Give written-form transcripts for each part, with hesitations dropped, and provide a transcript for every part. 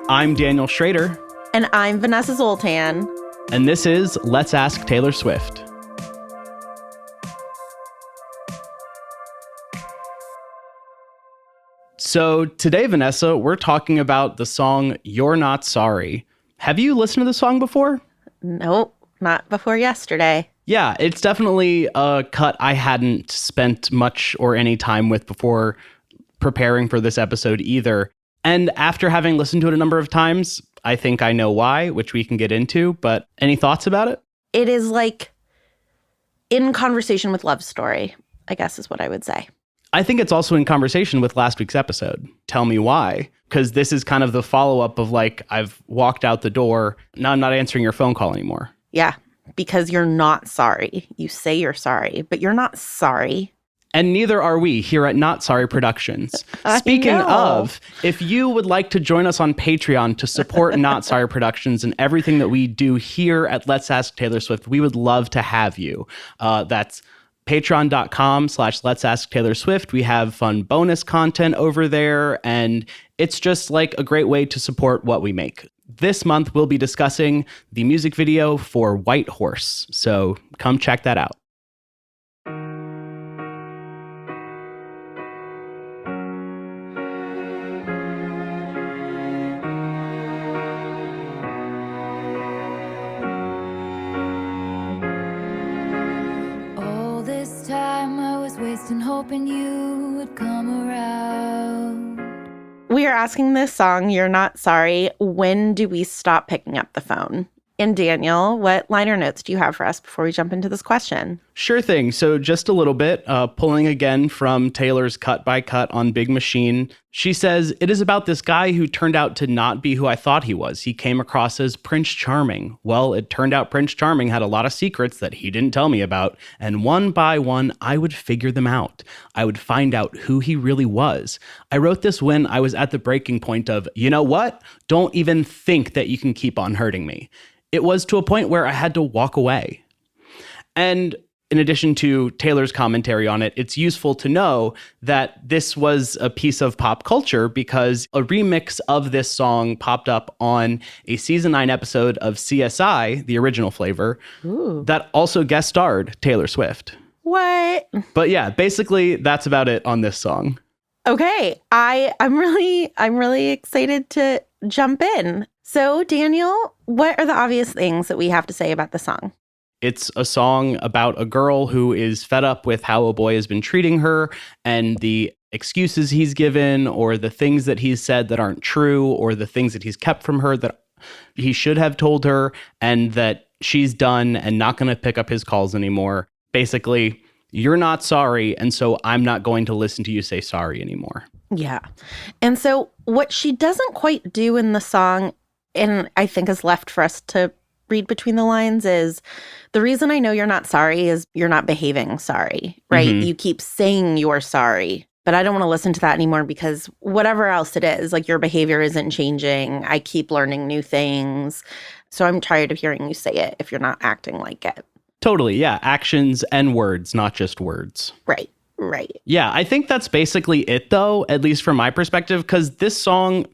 I'm Daniel Schrader. And I'm Vanessa Zoltan. And this is Let's Ask Taylor Swift. So today, Vanessa, we're talking about the song You're Not Sorry. Have you listened to the song before? Nope, not before yesterday. Yeah, it's definitely a cut I hadn't spent much or any time with before preparing for this episode either. And after having listened to it a number of times, I think I know why, which we can get into. But any thoughts about it? It is like in conversation with Love Story, I guess is what I would say. I think it's also in conversation with last week's episode. Tell me why. Because this is kind of the follow-up of like, I've walked out the door. Now I'm not answering your phone call anymore. Yeah, because you're not sorry. You say you're sorry, but you're not sorry. And neither are we here at Not Sorry Productions. Speaking of, if you would like to join us on Patreon to support Not Sorry Productions and everything that we do here at Let's Ask Taylor Swift, we would love to have you. That's patreon.com/Let's Ask Taylor Swift. We have fun bonus content over there, and it's just like a great way to support what we make. This month, we'll be discussing the music video for White Horse, so come check that out. And hoping you would come around. We are asking this song, You're Not Sorry, when do we stop picking up the phone? And Daniel, what liner notes do you have for us before we jump into this question? Sure thing. So just a little bit, pulling again from Taylor's Cut by Cut on Big Machine. She says, "It is about this guy who turned out to not be who I thought he was. He came across as Prince Charming. Well, it turned out Prince Charming had a lot of secrets that he didn't tell me about. And one by one, I would figure them out. I would find out who he really was. I wrote this when I was at the breaking point of, you know what? Don't even think that you can keep on hurting me. It was to a point where I had to walk away." And in addition to Taylor's commentary on it, it's useful to know that this was a piece of pop culture because a remix of this song popped up on a season 9 episode of CSI, the original flavor, that also guest starred Taylor Swift. What? But yeah, basically that's about it on this song. Okay, I'm really excited to jump in. So, Daniel, what are the obvious things that we have to say about the song? It's a song about a girl who is fed up with how a boy has been treating her and the excuses he's given or the things that he's said that aren't true or the things that he's kept from her that he should have told her and that she's done and not going to pick up his calls anymore. Basically, you're not sorry, and so I'm not going to listen to you say sorry anymore. Yeah. And so what she doesn't quite do in the song, and I think is left for us to read between the lines, is the reason I know you're not sorry is you're not behaving sorry, right? Mm-hmm. You keep saying you're sorry, but I don't want to listen to that anymore because whatever else it is, like your behavior isn't changing. I keep learning new things. So I'm tired of hearing you say it if you're not acting like it. Totally, yeah. Actions and words, not just words. Right. Yeah, I think that's basically it, though, at least from my perspective, because this song,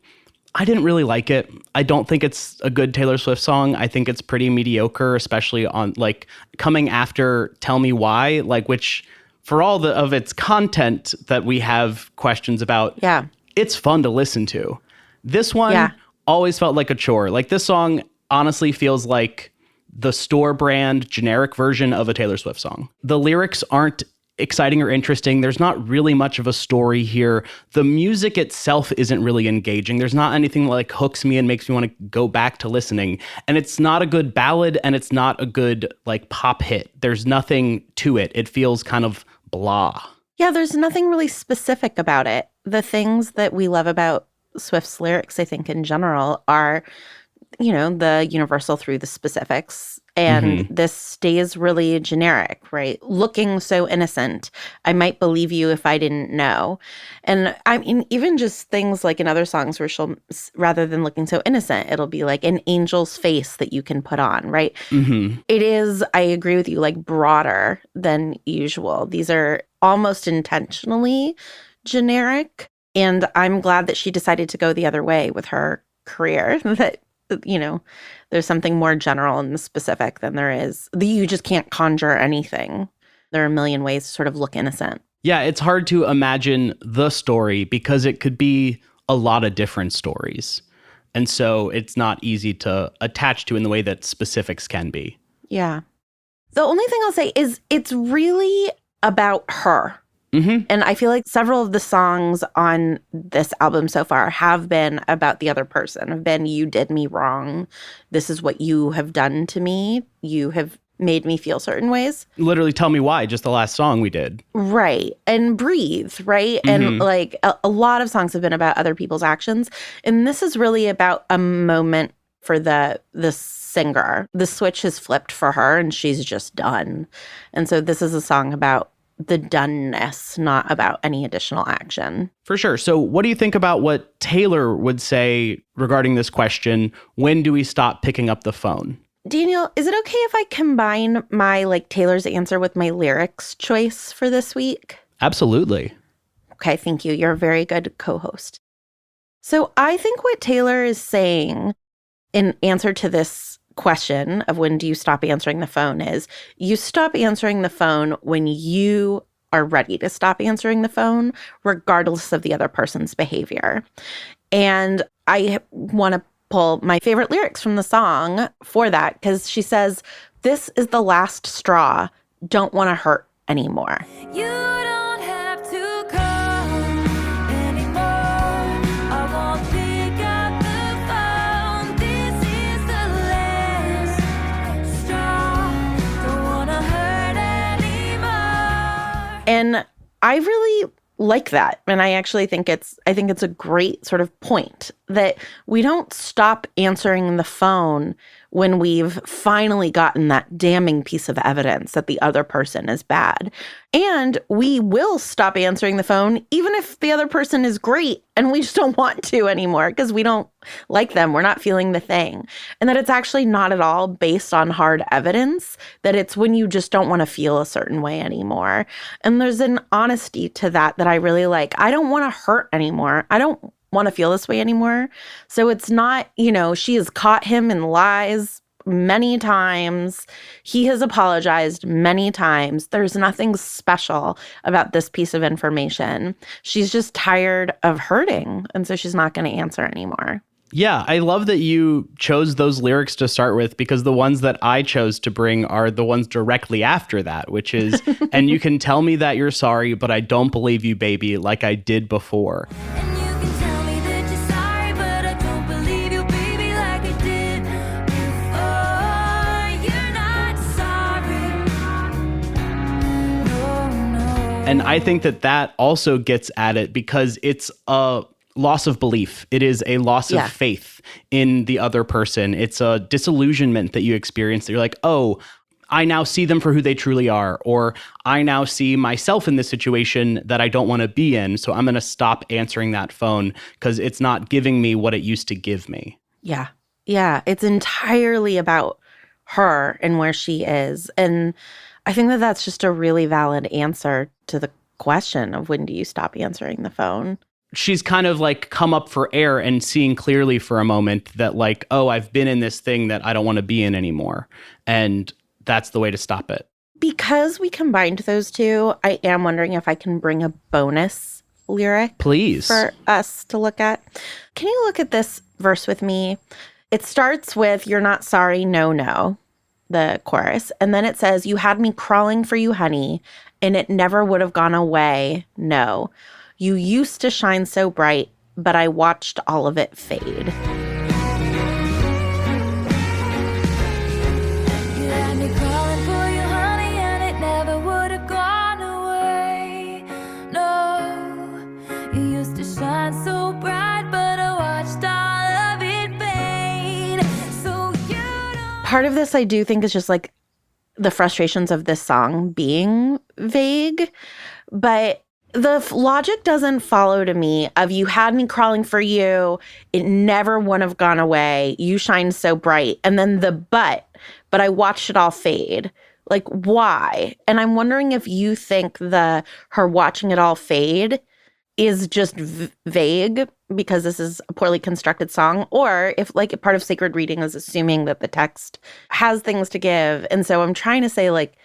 I didn't really like it. I don't think it's a good Taylor Swift song. I think it's pretty mediocre, especially on, like, coming after Tell Me Why, like, which, for all of its content that we have questions about, yeah, it's fun to listen to. This one always felt like a chore. Like, this song honestly feels like the store brand generic version of a Taylor Swift song. The lyrics aren't exciting or interesting. There's not really much of a story here. The music itself isn't really engaging. There's not anything that like hooks me and makes me want to go back to listening. And it's not a good ballad and it's not a good like pop hit. There's nothing to it. It feels kind of blah. Yeah, there's nothing really specific about it. The things that we love about Swift's lyrics, I think in general, are, you know, the universal through the specifics. And this stays really generic, right? Looking so innocent. I might believe you if I didn't know. And I mean, even just things like in other songs where she'll, rather than looking so innocent, it'll be like an angel's face that you can put on, right? It is, I agree with you, like broader than usual. These are almost intentionally generic. And I'm glad that she decided to go the other way with her career that, there's something more general and specific than there is. You just can't conjure anything. There are a million ways to sort of look innocent. Yeah, it's hard to imagine the story because it could be a lot of different stories. And so it's not easy to attach to in the way that specifics can be. Yeah. The only thing I'll say is it's really about her. Mm-hmm. And I feel like several of the songs on this album so far have been about the other person, have been, you did me wrong. This is what you have done to me. You have made me feel certain ways. Literally Tell Me Why, just the last song we did. Right. And Breathe, right? Mm-hmm. And like a lot of songs have been about other people's actions. And this is really about a moment for the singer. The switch has flipped for her and she's just done. And so this is a song about the doneness, not about any additional action. For sure. So what do you think about what Taylor would say regarding this question? When do we stop picking up the phone? Daniel, is it okay if I combine my Taylor's answer with my lyrics choice for this week? Absolutely. Okay, thank you. You're a very good co-host. So I think what Taylor is saying in answer to this question of when do you stop answering the phone is you stop answering the phone when you are ready to stop answering the phone, regardless of the other person's behavior. And I want to pull my favorite lyrics from the song for that because she says, "This is the last straw. Don't want to hurt anymore." You don't have to come anymore. I won't pick up the phone. This is the last straw. Don't wanna hurt anymore. And I really like that. And I actually think it's a great sort of point that we don't stop answering the phone when we've finally gotten that damning piece of evidence that the other person is bad. And we will stop answering the phone even if the other person is great and we just don't want to anymore because we don't like them. We're not feeling the thing. And that it's actually not at all based on hard evidence, that it's when you just don't want to feel a certain way anymore. And there's an honesty to that I really like. I don't want to hurt anymore. I don't want to feel this way anymore. So it's not, she has caught him in lies many times. He has apologized many times. There's nothing special about this piece of information. She's just tired of hurting. And so she's not going to answer anymore. Yeah, I love that you chose those lyrics to start with because the ones that I chose to bring are the ones directly after that, which is, and you can tell me that you're sorry, but I don't believe you, baby, like I did before. And you can tell me that you're sorry, but I don't believe you, baby, like I did before. You're not sorry. No. And I think that also gets at it because it's a loss of belief. It is a loss of faith in the other person. It's a disillusionment that you experience that you're like, oh, I now see them for who they truly are, or I now see myself in this situation that I don't want to be in. So I'm going to stop answering that phone because it's not giving me what it used to give me. Yeah. Yeah. It's entirely about her and where she is. And I think that that's just a really valid answer to the question of when do you stop answering the phone? She's kind of like come up for air and seeing clearly for a moment that like, oh, I've been in this thing that I don't want to be in anymore. And that's the way to stop it. Because we combined those two, I am wondering if I can bring a bonus lyric. Please. For us to look at. Can you look at this verse with me? It starts with, "You're not sorry, no, no," the chorus. And then it says, "You had me crawling for you, honey, and it never would have gone away, no. You used to shine so bright, but I watched all of it fade." You had me crawling for you, honey, and it never would have gone away. No, you used to shine so bright, but I watched all of it fade. So you don't. Part of this I do think is just like the frustrations of this song being vague, but the logic doesn't follow to me of you had me crawling for you, it never would have gone away, you shine so bright, and then the but I watched it all fade. Like, why? And I'm wondering if you think her watching it all fade is just vague because this is a poorly constructed song, or if like a part of sacred reading is assuming that the text has things to give. And so I'm trying to say, like,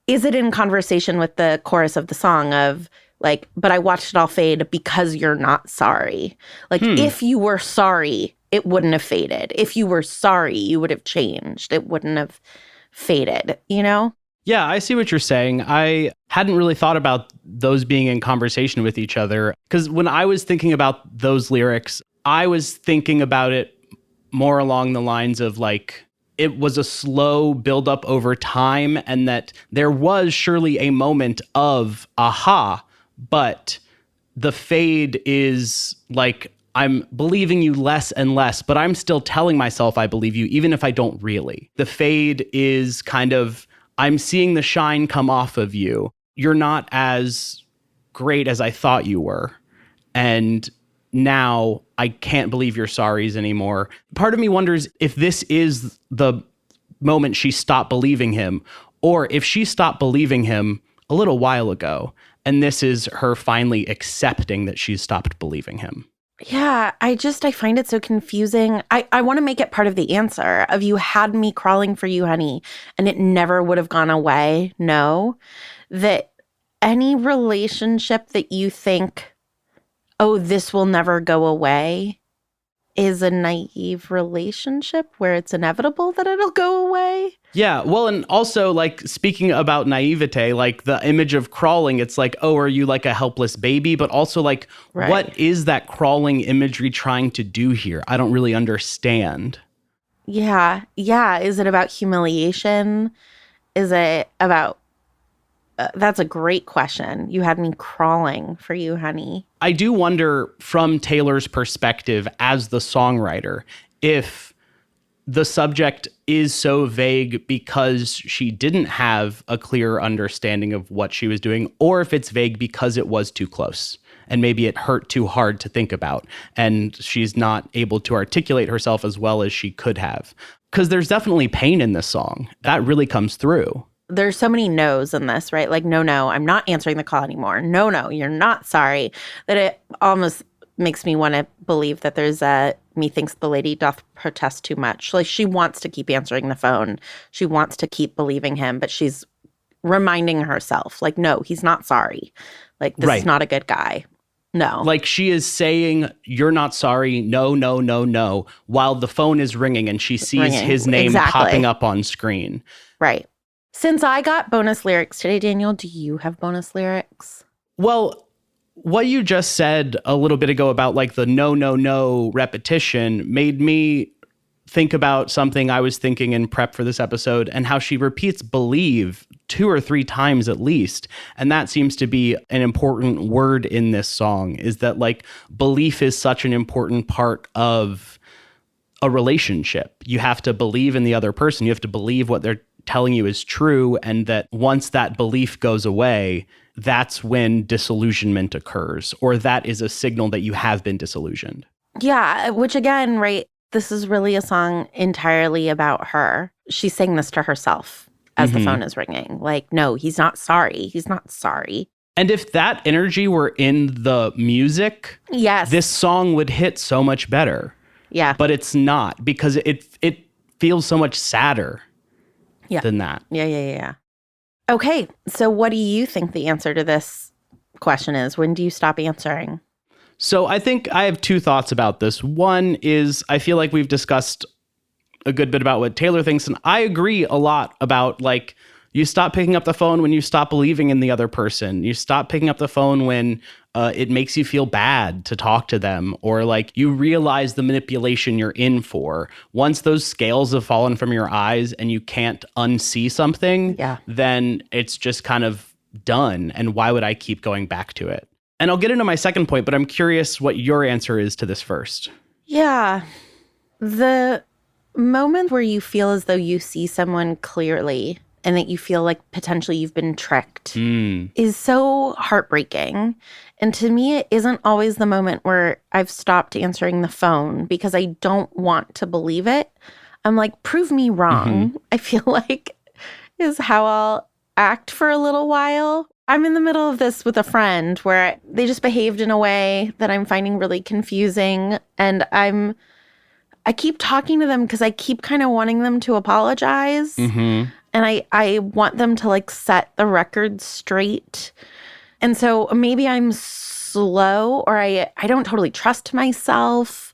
is it in conversation with the chorus of the song of like, but I watched it all fade because you're not sorry. Like, if you were sorry, it wouldn't have faded. If you were sorry, you would have changed. It wouldn't have faded, you know? Yeah, I see what you're saying. I hadn't really thought about those being in conversation with each other. Because when I was thinking about those lyrics, I was thinking about it more along the lines of like, it was a slow buildup over time, and that there was surely a moment of aha, but the fade is like, I'm believing you less and less, but I'm still telling myself I believe you, even if I don't really. The fade is kind of, I'm seeing the shine come off of you. You're not as great as I thought you were. And now I can't believe your sorries anymore. Part of me wonders if this is the moment she stopped believing him, or if she stopped believing him a little while ago, and this is her finally accepting that she's stopped believing him. Yeah, I find it so confusing. I want to make it part of the answer of you had me crawling for you, honey, and it never would have gone away. No, that any relationship that you think, oh, this will never go away, is a naive relationship where it's inevitable that it'll go away. Yeah, well, and also, like, speaking about naivete, like, the image of crawling, it's like, oh, are you like a helpless baby? But also, like, Right. What is that crawling imagery trying to do here? I don't really understand. Yeah. Is it about humiliation? Is it about... that's a great question. You had me crawling for you, honey. I do wonder, from Taylor's perspective as the songwriter, if the subject is so vague because she didn't have a clear understanding of what she was doing, or if it's vague because it was too close and maybe it hurt too hard to think about and she's not able to articulate herself as well as she could have. Because there's definitely pain in this song. That really comes through. There's so many no's in this, right? Like, no, I'm not answering the call anymore. No, you're not sorry. That it almost makes me want to believe that there's a methinks the lady doth protest too much. Like, she wants to keep answering the phone. She wants to keep believing him, but she's reminding herself, like, no, he's not sorry. Like, this is not a good guy. No. Like, she is saying, you're not sorry. No, while the phone is ringing and she sees his name popping up on screen. Right. Since I got bonus lyrics today, Daniel, do you have bonus lyrics? Well, what you just said a little bit ago about like the no repetition made me think about something I was thinking in prep for this episode, and how she repeats believe 2 or 3 times at least. And that seems to be an important word in this song, is that like belief is such an important part of a relationship. You have to believe in the other person. You have to believe what they're telling you is true, and that once that belief goes away, that's when disillusionment occurs, or that is a signal that you have been disillusioned. Yeah, which again, right, this is really a song entirely about her. She's saying this to herself as the phone is ringing. Like, no, he's not sorry. He's not sorry. And if that energy were in the music, yes, this song would hit so much better. Yeah. But it's not, because it feels so much sadder. Than that. Yeah. Okay, so what do you think the answer to this question is? When do you stop answering? So I think I have 2 thoughts about this. One is, I feel like we've discussed a good bit about what Taylor thinks, and I agree a lot about, like, you stop picking up the phone when you stop believing in the other person. You stop picking up the phone when it makes you feel bad to talk to them, or like you realize the manipulation you're in for. Once those scales have fallen from your eyes and you can't unsee something, then it's just kind of done. And why would I keep going back to it? And I'll get into my second point, but I'm curious what your answer is to this first. Yeah. The moment where you feel as though you see someone clearly and that you feel like potentially you've been tricked is so heartbreaking. And to me, it isn't always the moment where I've stopped answering the phone because I don't want to believe it. I'm like, prove me wrong, I feel like is how I'll act for a little while. I'm in the middle of this with a friend where they just behaved in a way that I'm finding really confusing. And I keep talking to them because I keep kind of wanting them to apologize. Mm-hmm. And I want them to like set the record straight. And so maybe I'm slow or I don't totally trust myself.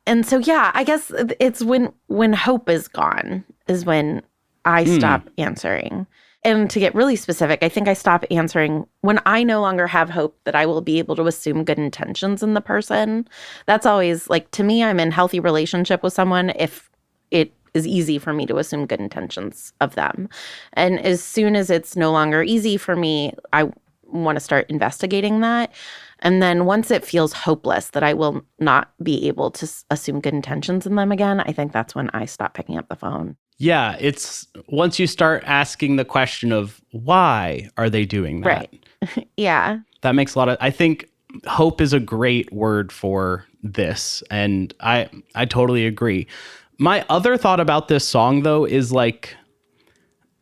And so, yeah, I guess it's when hope is gone is when I stop answering. And to get really specific, I think I stop answering when I no longer have hope that I will be able to assume good intentions in the person. That's always like, to me, I'm in healthy relationship with someone if it is easy for me to assume good intentions of them. And as soon as it's no longer easy for me, I want to start investigating that. And then once it feels hopeless that I will not be able to assume good intentions in them again, I think that's when I stop picking up the phone. Yeah, it's once you start asking the question of why are they doing that? Right. Yeah. That makes a lot of, I think hope is a great word for this. And I totally agree. My other thought about this song, though, is like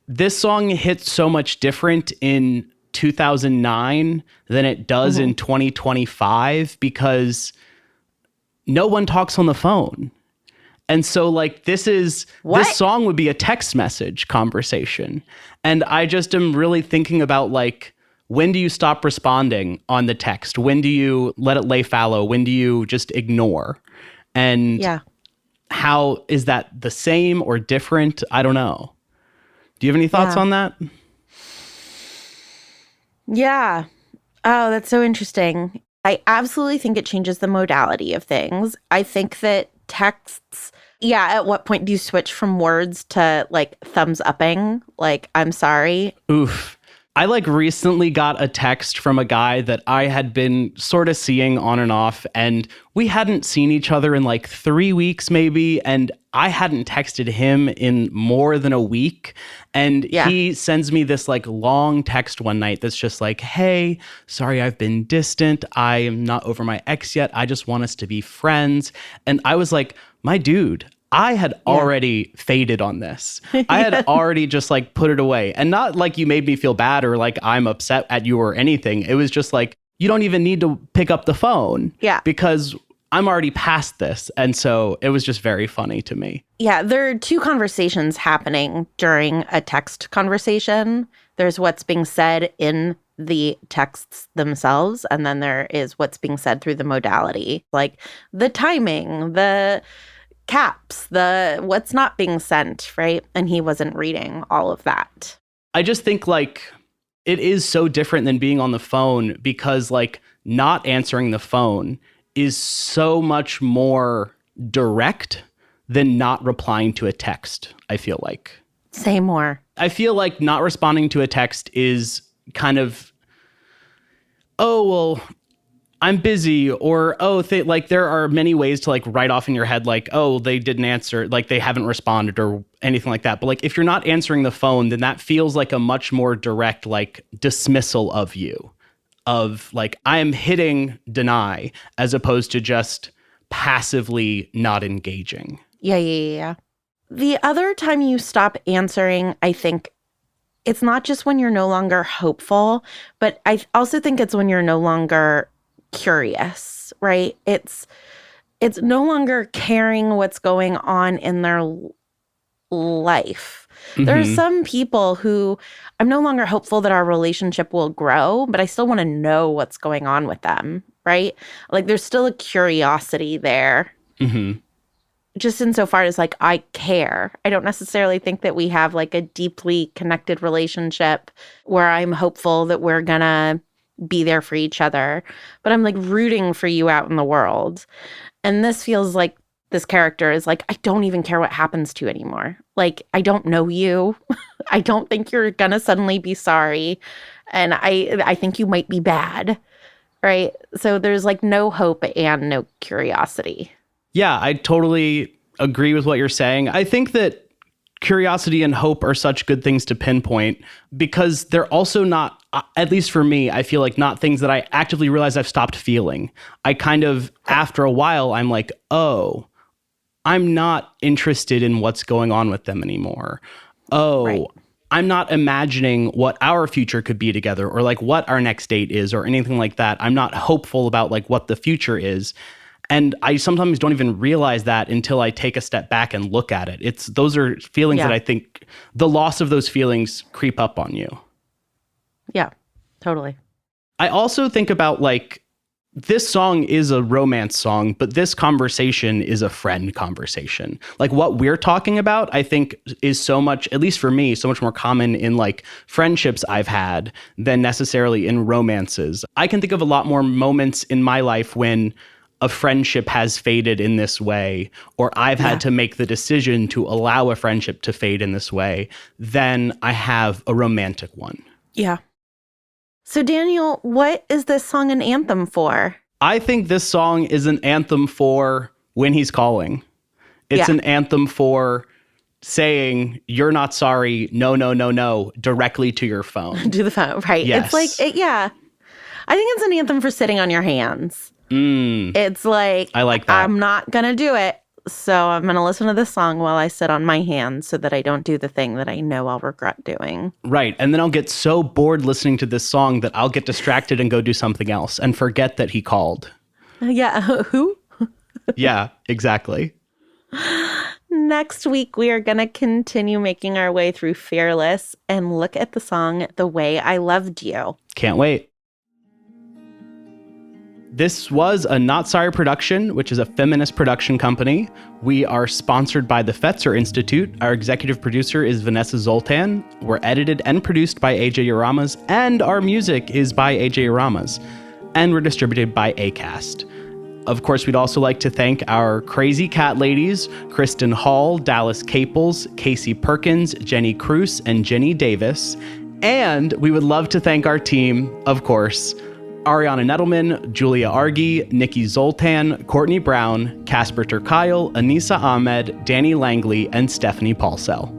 this song hits so much different in 2009 than it does in 2025 because no one talks on the phone. And so like this song would be a text message conversation. And I just am really thinking about like, when do you stop responding on the text? When do you let it lay fallow? When do you just ignore? And how is that the same or different? I don't know. Do you have any thoughts on that? Yeah. Oh, that's so interesting. I absolutely think it changes the modality of things. I think that texts, at what point do you switch from words to like thumbs upping? Like, I'm sorry. Oof. I like recently got a text from a guy that I had been sort of seeing on and off, and we hadn't seen each other in like 3 weeks maybe, and I hadn't texted him in more than a week. And he sends me this like long text one night that's just like, hey, sorry, I've been distant. I am not over my ex yet. I just want us to be friends. And I was like, my dude, I had already faded on this. I had already just like put it away. And not like you made me feel bad or like I'm upset at you or anything. It was just like, you don't even need to pick up the phone. Yeah. Because I'm already past this. And so it was just very funny to me. Yeah, there are two conversations happening during a text conversation. There's what's being said in the texts themselves, and then there is what's being said through the modality, like the timing, the caps, the what's not being sent, right? And he wasn't reading all of that. I just think like it is so different than being on the phone because like not answering the phone is so much more direct than not replying to a text, I feel like. Say more. I feel like not responding to a text is kind of, oh, well, I'm busy, or, oh, like there are many ways to like write off in your head, like, oh, they didn't answer, like they haven't responded or anything like that. But like if you're not answering the phone, then that feels like a much more direct, like dismissal of you. Of like, I am hitting deny as opposed to just passively not engaging. Yeah. The other time you stop answering, I think it's not just when you're no longer hopeful, but I also think it's when you're no longer curious, right? It's no longer caring what's going on in their life. There are some people who I'm no longer hopeful that our relationship will grow, but I still want to know what's going on with them, right? Like there's still a curiosity there. Just insofar as like I care. I don't necessarily think that we have like a deeply connected relationship where I'm hopeful that we're gonna be there for each other, but I'm like rooting for you out in the world. And this feels like this character is like, I don't even care what happens to you anymore. Like, I don't know you. I don't think you're gonna suddenly be sorry. And I think you might be bad, right? So there's like no hope and no curiosity. Yeah, I totally agree with what you're saying. I think that curiosity and hope are such good things to pinpoint because they're also not, at least for me, I feel like not things that I actively realize I've stopped feeling. I kind of, after a while, I'm like, oh, I'm not interested in what's going on with them anymore. Oh, right. I'm not imagining what our future could be together or like what our next date is or anything like that. I'm not hopeful about like what the future is. And I sometimes don't even realize that until I take a step back and look at it. Those are feelings that I think the loss of those feelings creep up on you. Yeah, totally. I also think about like, this song is a romance song, but this conversation is a friend conversation. Like what we're talking about, I think is so much, at least for me, so much more common in like friendships I've had than necessarily in romances. I can think of a lot more moments in my life when a friendship has faded in this way, or I've had to make the decision to allow a friendship to fade in this way than I have a romantic one. Yeah. So Daniel, what is this song an anthem for? I think this song is an anthem for when he's calling. It's an anthem for saying, you're not sorry, no, no, no, no, directly to your phone. To the phone, right? Yes. It's like, I think it's an anthem for sitting on your hands. It's like, I like that. I'm not going to do it. So I'm going to listen to this song while I sit on my hands so that I don't do the thing that I know I'll regret doing. Right. And then I'll get so bored listening to this song that I'll get distracted and go do something else and forget that he called. Yeah. Who? Yeah, exactly. Next week, we are going to continue making our way through Fearless and look at the song The Way I Loved You. Can't wait. This was a Not Sorry production, which is a feminist production company. We are sponsored by the Fetzer Institute. Our executive producer is Vanessa Zoltan. We're edited and produced by AJ Uramas, and our music is by AJ Uramas. And we're distributed by Acast. Of course, we'd also like to thank our crazy cat ladies, Kristen Hall, Dallas Caples, Casey Perkins, Jenny Cruz, and Jenny Davis. And we would love to thank our team, of course, Ariana Nettleman, Julia Argy, Nikki Zoltan, Courtney Brown, Casper Turkyle, Anissa Ahmed, Danny Langley, and Stephanie Paulsell.